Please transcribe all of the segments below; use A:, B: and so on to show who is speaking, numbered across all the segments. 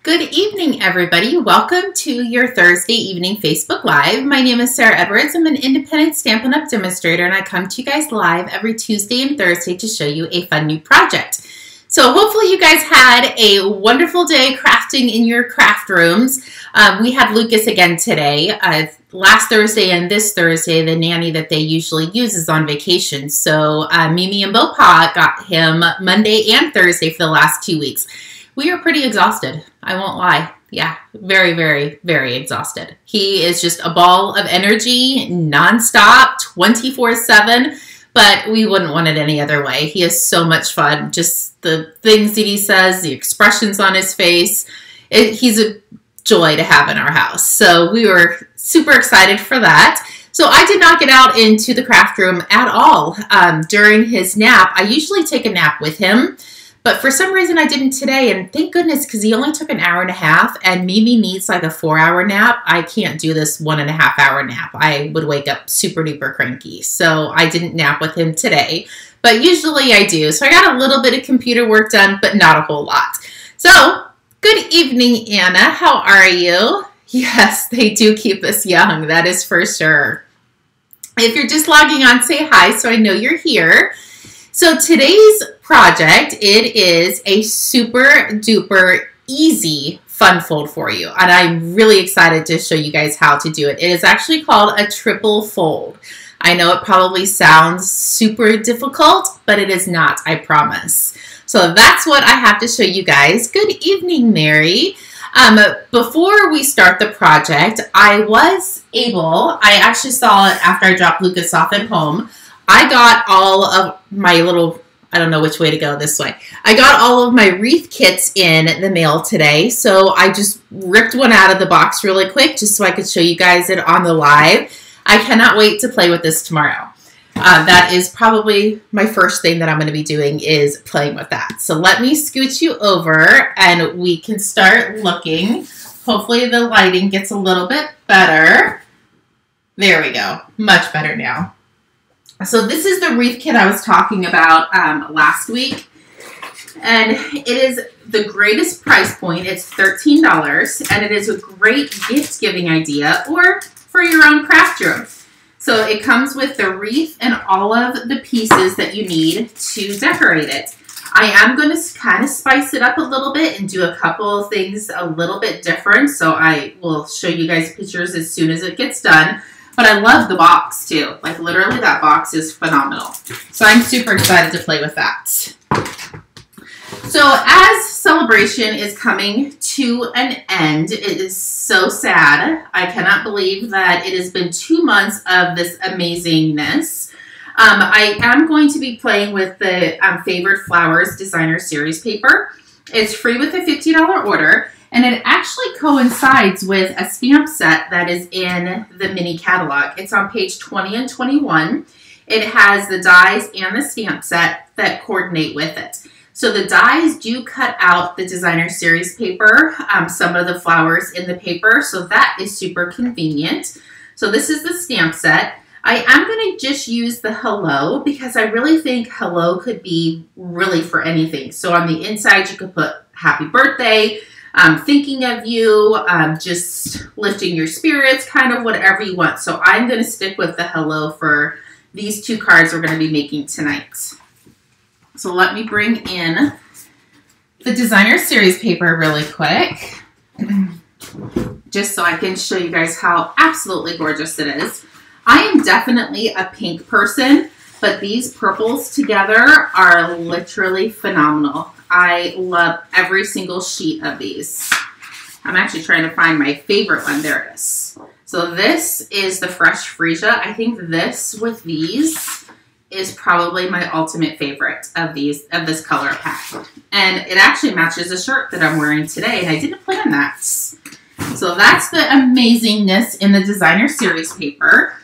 A: Good evening, everybody. Welcome to your Thursday evening Facebook Live. My name is Sarah Edwards. I'm an independent Stampin' Up! Demonstrator, and I come to you guys live every Tuesday and Thursday to show you a fun new project. So hopefully you guys had a wonderful day crafting in your craft rooms. We had Lucas again today. Last Thursday and this Thursday, the nanny that they usually use is on vacation. So Mimi and Bopa got him Monday and Thursday for the last 2 weeks. We are pretty exhausted. I won't lie. Yeah, very, very, very exhausted. He is just a ball of energy, nonstop, 24/7, but we wouldn't want it any other way. He is so much fun. Just the things that he says, the expressions on his face. He's a joy to have in our house. So we were super excited for that. So I did not get out into the craft room at all during his nap. I usually take a nap with him. But for some reason I didn't today, and thank goodness, because he only took an hour and a half, and Mimi needs like a 4-hour nap. I can't do this 1.5-hour nap. I would wake up super duper cranky. So I didn't nap with him today, but usually I do. So I got a little bit of computer work done, but not a whole lot. So good evening, Anna. How are you? Yes, they do keep us young. That is for sure. If you're just logging on, say hi so I know you're here. So today's project, it is a super duper easy fun fold for you. And I'm really excited to show you guys how to do it. It is actually called a triple fold. I know it probably sounds super difficult, but it is not, I promise. So that's what I have to show you guys. Good evening, Mary. Before we start the project, I actually saw it after I dropped Lucas off at home. I got all of my I don't know which way to go, this way. I got all of my wreath kits in the mail today, so I just ripped one out of the box really quick just so I could show you guys it on the live. I cannot wait to play with this tomorrow. That is probably my first thing that I'm going to be doing is playing with that. So let me scooch you over and we can start looking. Hopefully the lighting gets a little bit better. There we go. Much better now. So this is the wreath kit I was talking about last week, and it is the greatest price point. It's $13, and it is a great gift-giving idea or for your own craft room. So it comes with the wreath and all of the pieces that you need to decorate it. I am going to kind of spice it up a little bit and do a couple of things a little bit different, so I will show you guys pictures as soon as it gets done. But I love the box too. Like literally that box is phenomenal. So I'm super excited to play with that. So as celebration is coming to an end, it is so sad. I cannot believe that it has been 2 months of this amazingness. I am going to be playing with the Favorite Flowers Designer Series paper. It's free with a $50 order. And it actually coincides with a stamp set that is in the mini catalog. It's on page 20 and 21. It has the dies and the stamp set that coordinate with it. So the dies do cut out the designer series paper, some of the flowers in the paper, so that is super convenient. So this is the stamp set. I am going to just use the hello because I really think hello could be really for anything. So on the inside you could put happy birthday, thinking of you, just lifting your spirits, kind of whatever you want. So I'm going to stick with the hello for these 2 cards we're going to be making tonight. So let me bring in the designer series paper really quick, just so I can show you guys how absolutely gorgeous it is. I am definitely a pink person, but these purples together are literally phenomenal. I love every single sheet of these. I'm actually trying to find my favorite one. There it is. So this is the Fresh Freesia. I think this with these is probably my ultimate favorite of this color palette. And it actually matches the shirt that I'm wearing today, and I didn't plan that. So that's the amazingness in the designer series paper.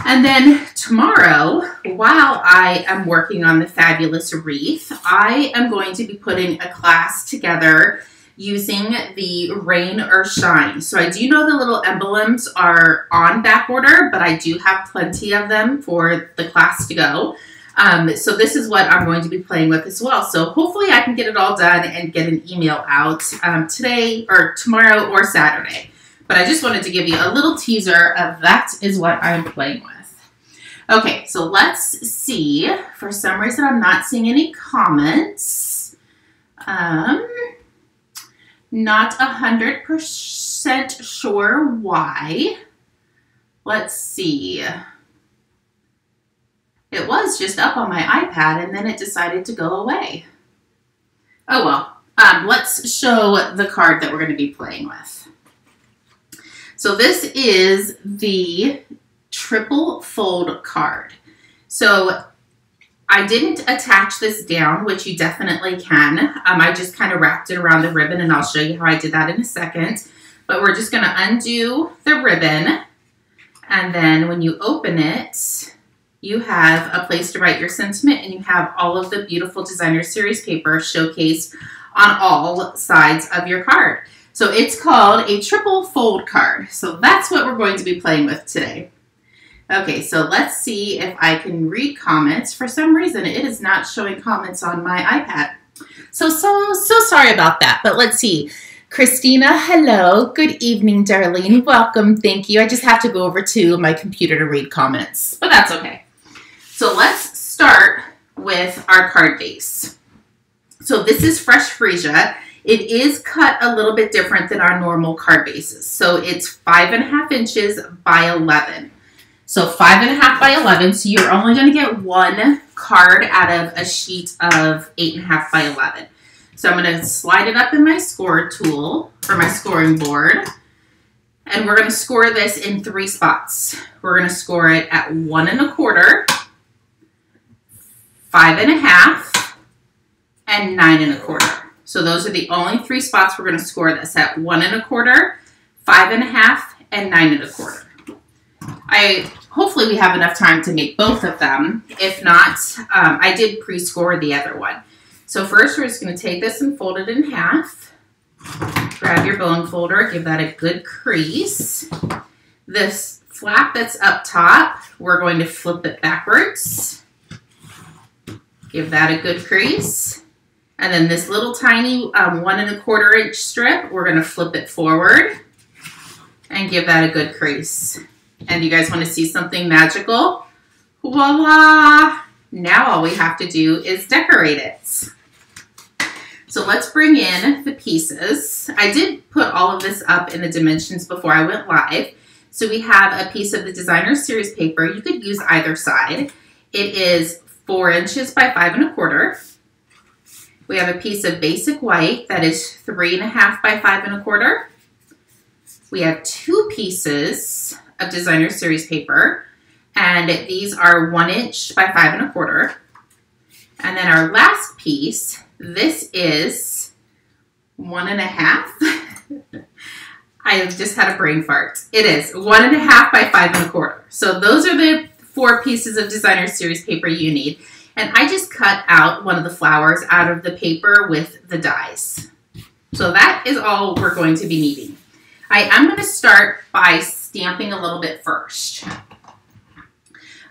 A: And then tomorrow, while I am working on the fabulous wreath, I am going to be putting a class together using the Rain or Shine. So I do know the little emblems are on back order, but I do have plenty of them for the class to go. So this is what I'm going to be playing with as well. So hopefully I can get it all done and get an email out today or tomorrow or Saturday. But I just wanted to give you a little teaser of that is what I'm playing with. Okay, so let's see. For some reason, I'm not seeing any comments. Not 100% sure why. Let's see. It was just up on my iPad and then it decided to go away. Oh well, let's show the card that we're going to be playing with. So this is the triple fold card. So I didn't attach this down, which you definitely can. I just kind of wrapped it around the ribbon and I'll show you how I did that in a second. But we're just going to undo the ribbon. And then when you open it, you have a place to write your sentiment and you have all of the beautiful designer series paper showcased on all sides of your card. So it's called a triple fold card. So that's what we're going to be playing with today. Okay, so let's see if I can read comments. For some reason, it is not showing comments on my iPad. So sorry about that, but let's see. Christina, hello. Good evening, Darlene. Welcome, thank you. I just have to go over to my computer to read comments, but that's okay. So let's start with our card base. So this is fresh freesia. It is cut a little bit different than our normal card bases. So it's 5.5 inches by 11. So 5.5 by 11. So you're only going to get one card out of a sheet of 8.5 by 11. So I'm going to slide it up in my score tool or my scoring board. And we're going to score this in 3 spots. We're going to score it at 1 1/4, 5.5, and 9 1/4. So those are the only 3 spots we're going to score this at: 1 1/4, 5.5, and 9 1/4. Hopefully we have enough time to make both of them. If not, I did pre-score the other one. So first we're just going to take this and fold it in half. Grab your bone folder, give that a good crease. This flap that's up top, we're going to flip it backwards. Give that a good crease. And then this little tiny 1 1/4 inch strip, we're going to flip it forward and give that a good crease. And you guys want to see something magical? Voila! Now all we have to do is decorate it. So let's bring in the pieces. I did put all of this up in the dimensions before I went live. So we have a piece of the designer series paper. You could use either side. It is 4 inches by 5 1/4. We have a piece of basic white that is 3.5 by 5 1/4. We have 2 pieces of designer series paper, and these are 1 inch by 5 1/4. And then our last piece, this is 1.5. I just had a brain fart. It is 1.5 by 5 1/4. So those are the 4 pieces of designer series paper you need. And I just cut out one of the flowers out of the paper with the dies. So that is all we're going to be needing. I am going to start by stamping a little bit first.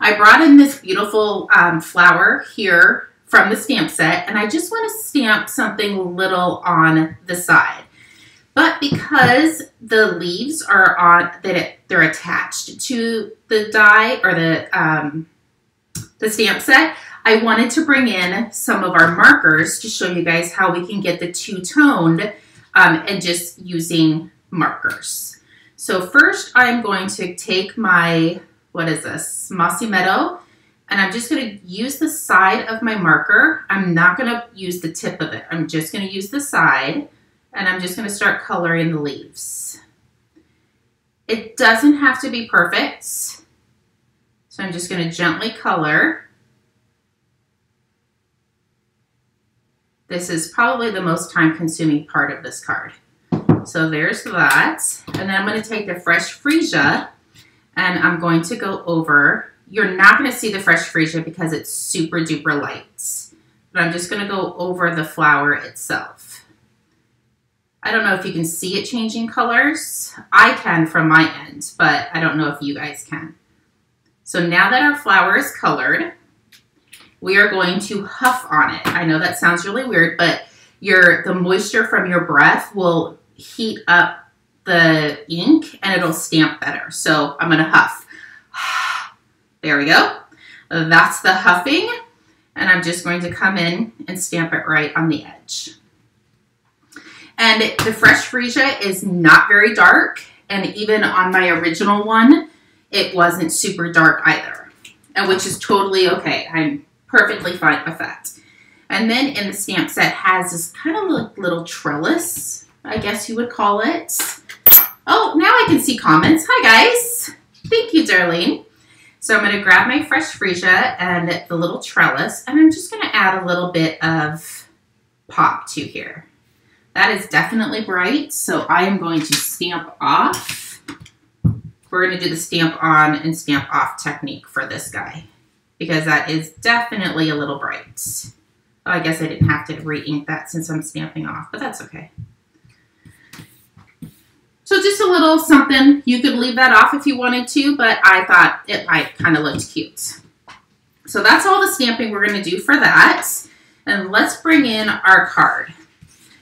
A: I brought in this beautiful flower here from the stamp set, and I just want to stamp something little on the side. But because the leaves are on, they're attached to the die or the stamp set, I wanted to bring in some of our markers to show you guys how we can get the two-toned and just using markers. So first I'm going to take my, what is this, Mossy Meadow, and I'm just going to use the side of my marker. I'm not going to use the tip of it. I'm just going to use the side, and I'm just going to start coloring the leaves. It doesn't have to be perfect, so I'm just going to gently color. This is probably the most time-consuming part of this card. So there's that. And then I'm going to take the fresh freesia and I'm going to go over. You're not going to see the fresh freesia because it's super duper light. But I'm just going to go over the flower itself. I don't know if you can see it changing colors. I can from my end, but I don't know if you guys can. So now that our flower is colored, we are going to huff on it. I know that sounds really weird, but the moisture from your breath will heat up the ink and it'll stamp better. So I'm going to huff. There we go. That's the huffing. And I'm just going to come in and stamp it right on the edge. And the Fresh Freesia is not very dark. And even on my original one, it wasn't super dark either. And which is totally okay. I'm perfectly fine with that. And then in the stamp set has this kind of little trellis, I guess you would call it. Oh, now I can see comments. Hi guys. Thank you, Darlene. So I'm going to grab my Fresh Freesia and the little trellis, and I'm just going to add a little bit of pop to here. That is definitely bright, so I am going to stamp off. We're going to do the stamp on and stamp off technique for this guy, because that is definitely a little bright. Oh, I guess I didn't have to re-ink that since I'm stamping off, but that's okay. So just a little something. You could leave that off if you wanted to, but I thought it might kind of look cute. So that's all the stamping we're going to do for that. And let's bring in our card.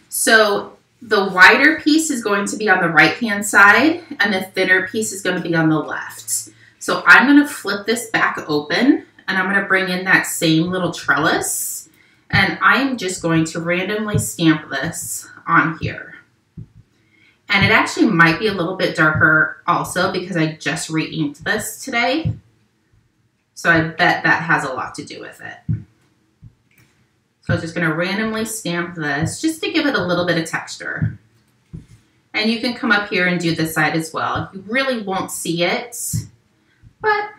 A: So the wider piece is going to be on the right-hand side, and the thinner piece is going to be on the left. So I'm going to flip this back open, and I'm going to bring in that same little trellis, and I'm just going to randomly stamp this on here. And it actually might be a little bit darker also because I just re-inked this today. So I bet that has a lot to do with it. So I'm just going to randomly stamp this just to give it a little bit of texture. And you can come up here and do this side as well. You really won't see it, but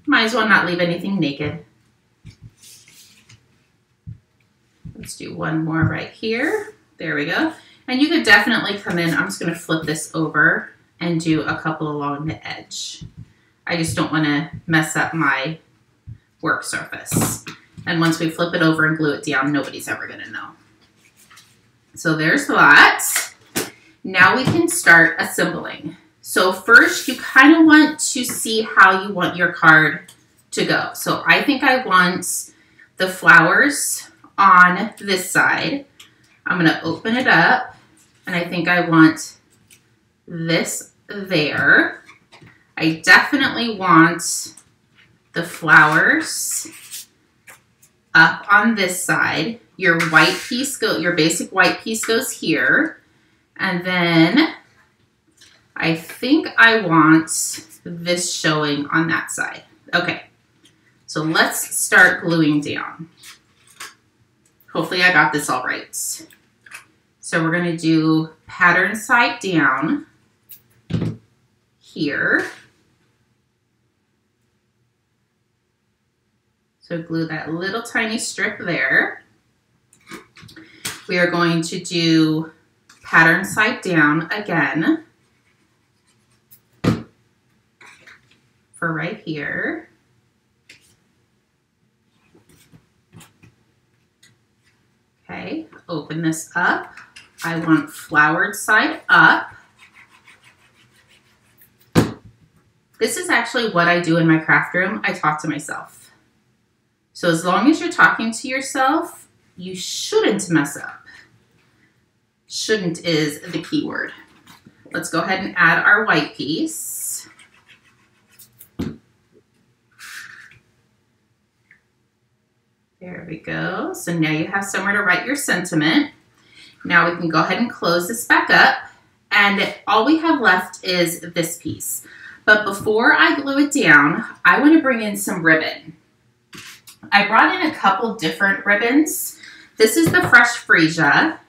A: might as well not leave anything naked. Let's do one more right here. There we go. And you could definitely come in. I'm just going to flip this over and do a couple along the edge. I just don't want to mess up my work surface. And once we flip it over and glue it down, nobody's ever going to know. So there's that. Now we can start assembling. So first, you kind of want to see how you want your card to go. So I think I want the flowers on this side. I'm going to open it up. And I think I want this there. I definitely want the flowers up on this side. Your white piece your basic white piece goes here. And then I think I want this showing on that side. Okay, so let's start gluing down. Hopefully I got this all right. So we're going to do pattern side down here. So glue that little tiny strip there. We are going to do pattern side down again for right here. Okay, open this up. I want flowered side up. This is actually what I do in my craft room. I talk to myself. So as long as you're talking to yourself, you shouldn't mess up. Shouldn't is the key word. Let's go ahead and add our white piece. There we go. So now you have somewhere to write your sentiment. Now we can go ahead and close this back up, and all we have left is this piece. But before I glue it down, I want to bring in some ribbon. I brought in a couple different ribbons. This is the Fresh Freesia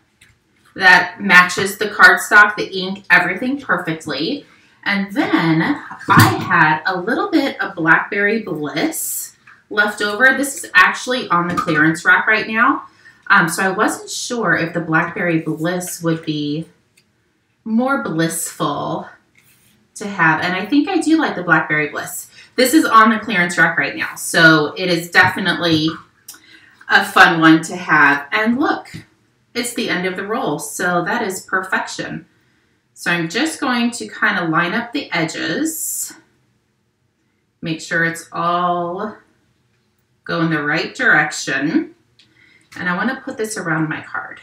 A: that matches the cardstock, the ink, everything perfectly. And then I had a little bit of Blackberry Bliss left over. This is actually on the clearance rack right now. So I wasn't sure if the Blackberry Bliss would be more blissful to have. And I think I do like the Blackberry Bliss. This is on the clearance rack right now. So it is definitely a fun one to have. And look, it's the end of the roll. So that is perfection. So I'm just going to kind of line up the edges. Make sure it's all go in the right direction. And I want to put this around my card.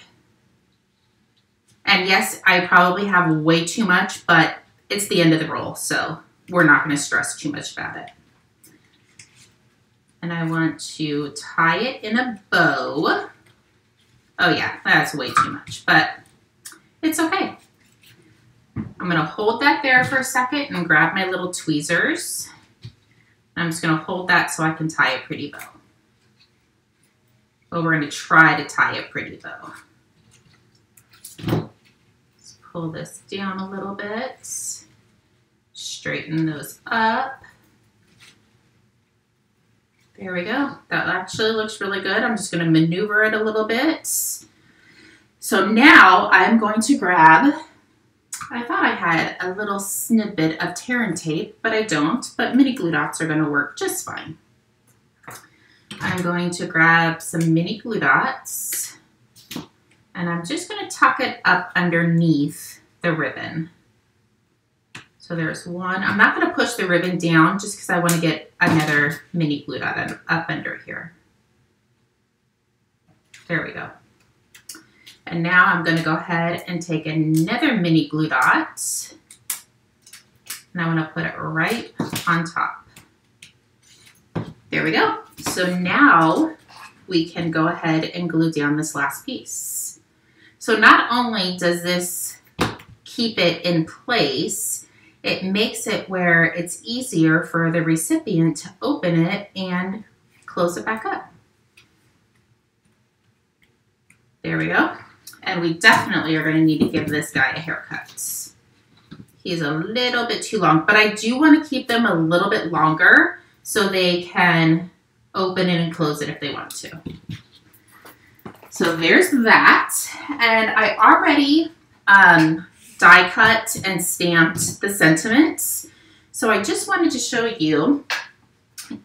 A: And yes, I probably have way too much, but it's the end of the roll, so we're not going to stress too much about it. And I want to tie it in a bow. Oh yeah, that's way too much, but it's okay. I'm going to hold that there for a second and grab my little tweezers. I'm just going to hold that so I can tie a pretty bow. But we're going to try to tie a pretty bow. Let's pull this down a little bit. Straighten those up. There we go. That actually looks really good. I'm just going to maneuver it a little bit. So now I'm going to grab, I thought I had a little snippet of tear and tape, but I don't. But mini glue dots are going to work just fine. I'm going to grab some mini glue dots, and I'm just going to tuck it up underneath the ribbon. So there's one. I'm not going to push the ribbon down just because I want to get another mini glue dot up under here. There we go. And now I'm going to go ahead and take another mini glue dot, and I want to put it right on top. There we go. So now we can go ahead and glue down this last piece. So not only does this keep it in place, it makes it where it's easier for the recipient to open it and close it back up. There we go. And we definitely are going to need to give this guy a haircut. He's a little bit too long, but I do want to keep them a little bit longer so they can open it and close it if they want to. So there's that. And I already die cut and stamped the sentiments. So I just wanted to show you,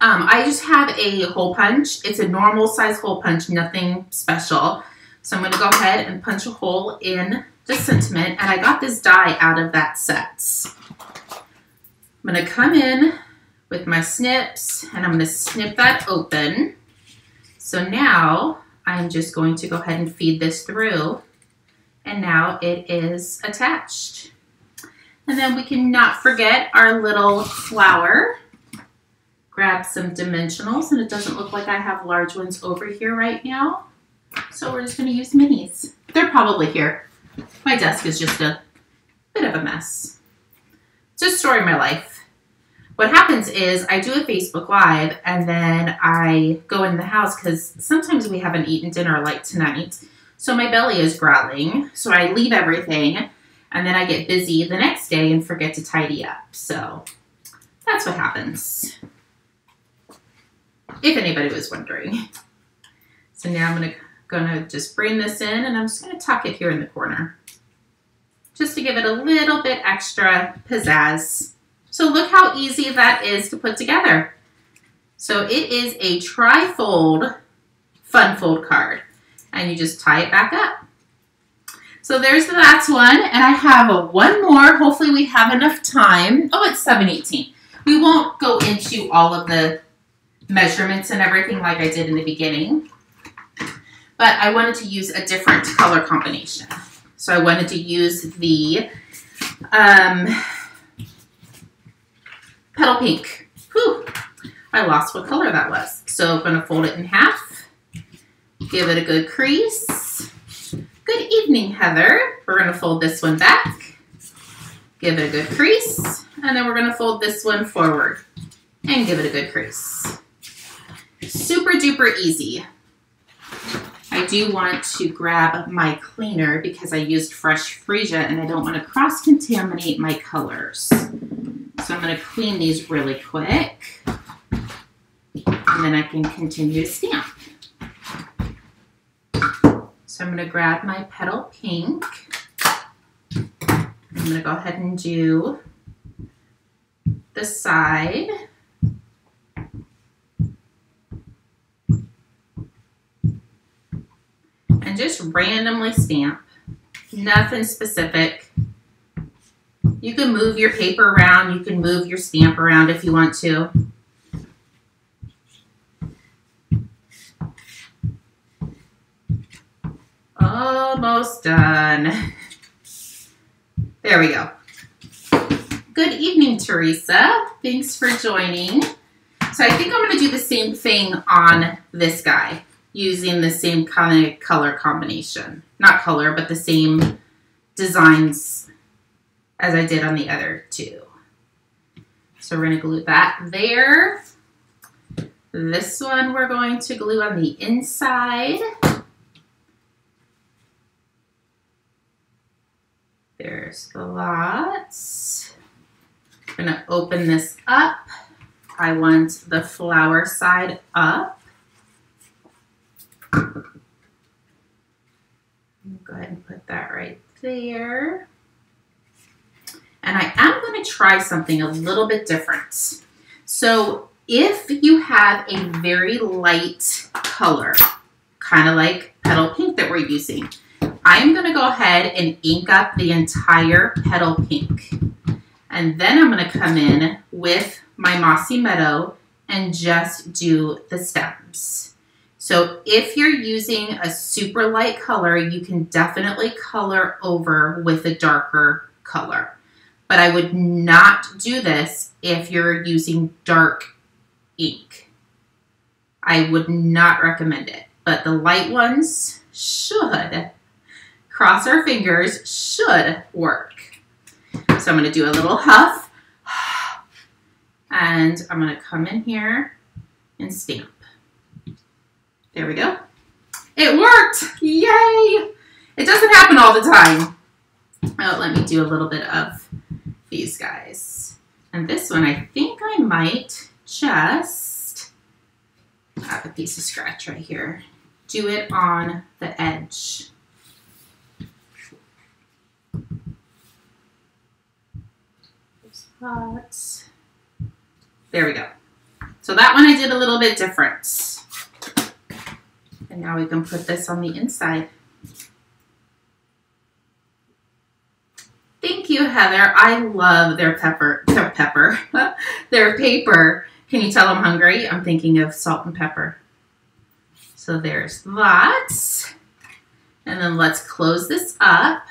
A: I just have a hole punch. It's a normal size hole punch, nothing special. So I'm going to go ahead and punch a hole in the sentiment, and I got this die out of that set. I'm going to come in with my snips, and I'm going to snip that open. So now I'm just going to go ahead and feed this through, and now it is attached. And then we cannot forget our little flower. Grab some dimensionals, and it doesn't look like I have large ones over here right now. So we're just going to use minis. They're probably here. My desk is just a bit of a mess. It's a story of my life. What happens is I do a Facebook Live and then I go in the house because sometimes we haven't eaten dinner like tonight. So my belly is growling. So I leave everything and then I get busy the next day and forget to tidy up. So that's what happens. If anybody was wondering. So now I'm gonna just bring this in, and I'm just gonna tuck it here in the corner just to give it a little bit extra pizzazz. So look how easy that is to put together. So it is a tri-fold fun fold card, and you just tie it back up. So there's the last one, and I have one more. Hopefully we have enough time. Oh, it's 7:18. We won't go into all of the measurements and everything like I did in the beginning. But I wanted to use a different color combination. So I wanted to use the petal pink. Whew, I lost what color that was. So I'm going to fold it in half. Give it a good crease. Good evening, Heather. We're going to fold this one back. Give it a good crease. And then we're going to fold this one forward and give it a good crease. Super duper easy. I do want to grab my cleaner because I used fresh freesia and I don't want to cross-contaminate my colors. So I'm going to clean these really quick and then I can continue to stamp. So I'm going to grab my petal pink. I'm going to go ahead and do the side. And just randomly stamp. Nothing specific. You can move your paper around. You can move your stamp around if you want to. Almost done. There we go. Good evening, Teresa. Thanks for joining. So I think I'm going to do the same thing on this guy using the same kind of color combination. Not color, but the same designs as I did on the other two. So we're going to glue that there. This one we're going to glue on the inside. There's the lots. I'm going to open this up. I want the flower side up. Go ahead and put that right there. And I am going to try something a little bit different. So if you have a very light color, kind of like petal pink that we're using, I'm going to go ahead and ink up the entire petal pink. And then I'm going to come in with my Mossy Meadow and just do the stems. So if you're using a super light color, you can definitely color over with a darker color. But I would not do this if you're using dark ink. I would not recommend it. But the light ones should, cross our fingers, should work. So I'm going to do a little huff. And I'm going to come in here and stamp. There we go. It worked! Yay! It doesn't happen all the time. Oh, let me do a little bit of these guys. And this one, I think I might just have a piece of scratch right here. Do it on the edge. Spots. There we go. So that one I did a little bit different. And now we can put this on the inside. Thank you, Heather. I love their their paper. Can you tell I'm hungry? I'm thinking of salt and pepper. So there's that. And then let's close this up.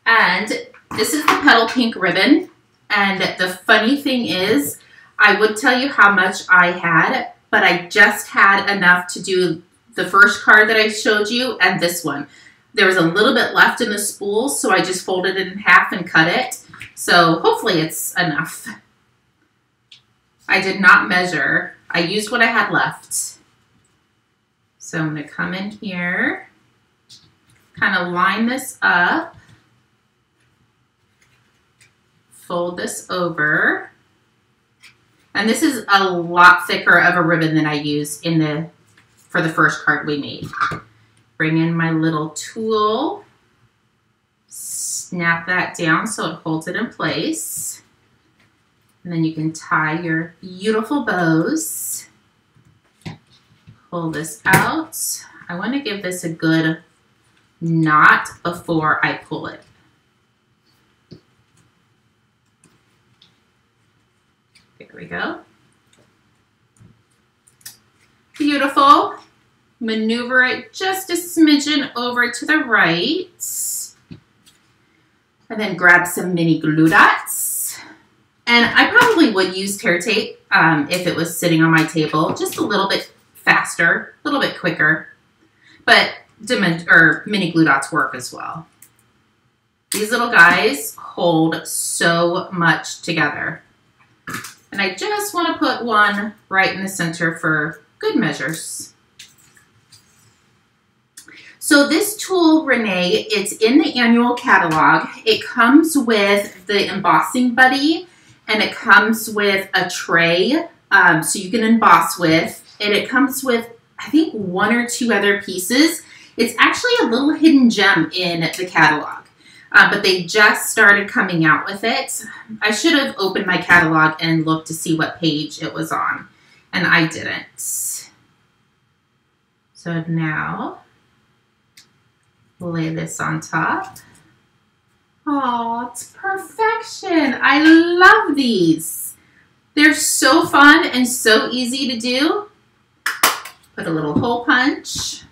A: And this is the petal pink ribbon. And the funny thing is, I would tell you how much I had, but I just had enough to do the first card that I showed you and this one. There was a little bit left in the spool, so I just folded it in half and cut it. So hopefully it's enough. I did not measure. I used what I had left. So I'm going to come in here, kind of line this up, fold this over. And this is a lot thicker of a ribbon than I used for the first card we made. Bring in my little tool, snap that down so it holds it in place. And then you can tie your beautiful bows. Pull this out. I want to give this a good knot before I pull it. There we go. Beautiful. Maneuver it just a smidgen over to the right. And then grab some mini glue dots. And I probably would use tear tape if it was sitting on my table, just a little bit faster, a little bit quicker. But mini glue dots work as well. These little guys hold so much together. And I just want to put one right in the center for good measures. So this tool, Renee, it's in the annual catalog. It comes with the embossing buddy, and it comes with a tray so you can emboss with. And it comes with, I think, 1 or 2 other pieces. It's actually a little hidden gem in the catalog, but they just started coming out with it. I should have opened my catalog and looked to see what page it was on, and I didn't. So now, lay this on top. Oh, it's perfection. I love these. They're so fun and so easy to do. Put a little hole punch.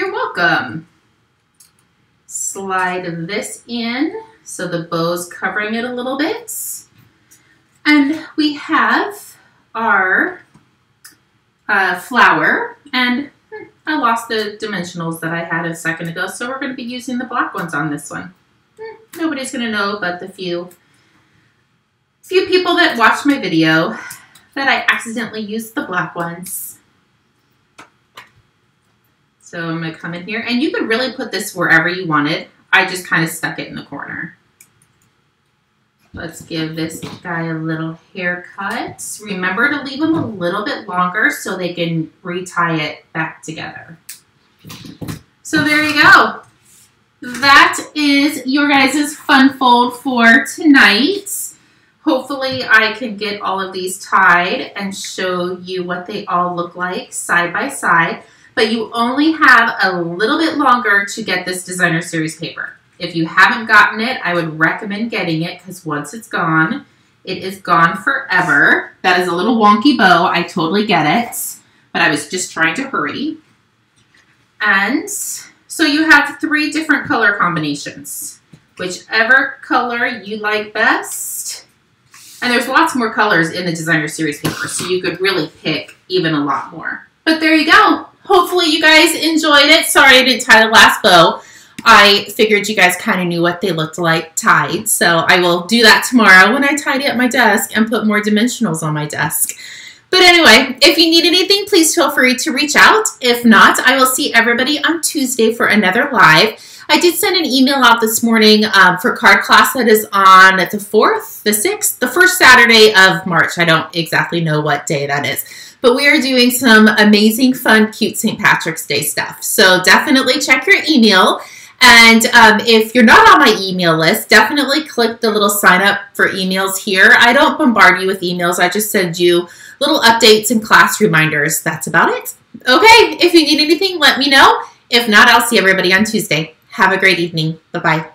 A: You're welcome. Slide this in so the bow's covering it a little bit. And we have our flower, and I lost the dimensionals that I had a second ago, so we're going to be using the black ones on this one. Nobody's going to know but the few people that watch my video that I accidentally used the black ones. So I'm going to come in here, and you could really put this wherever you wanted. I just kind of stuck it in the corner. Let's give this guy a little haircut. Remember to leave them a little bit longer so they can retie it back together. So there you go. That is your guys' fun fold for tonight. Hopefully I can get all of these tied and show you what they all look like side by side. But you only have a little bit longer to get this designer series paper. If you haven't gotten it, I would recommend getting it because once it's gone, it is gone forever. That is a little wonky bow. I totally get it, but I was just trying to hurry. And so you have 3 different color combinations, whichever color you like best. And there's lots more colors in the designer series paper, so you could really pick even a lot more. But there you go. Hopefully you guys enjoyed it. Sorry I didn't tie the last bow. I figured you guys kind of knew what they looked like tied, so I will do that tomorrow when I tidy up my desk and put more dimensionals on my desk. But anyway, if you need anything, please feel free to reach out. If not, I will see everybody on Tuesday for another live. I did send an email out this morning for card class that is on the 4th, the 6th, the first Saturday of March. I don't exactly know what day that is. But we are doing some amazing, fun, cute St. Patrick's Day stuff. So definitely check your email. And if you're not on my email list, definitely click the little sign up for emails here. I don't bombard you with emails. I just send you little updates and class reminders. That's about it. Okay, if you need anything, let me know. If not, I'll see everybody on Tuesday. Have a great evening. Bye-bye.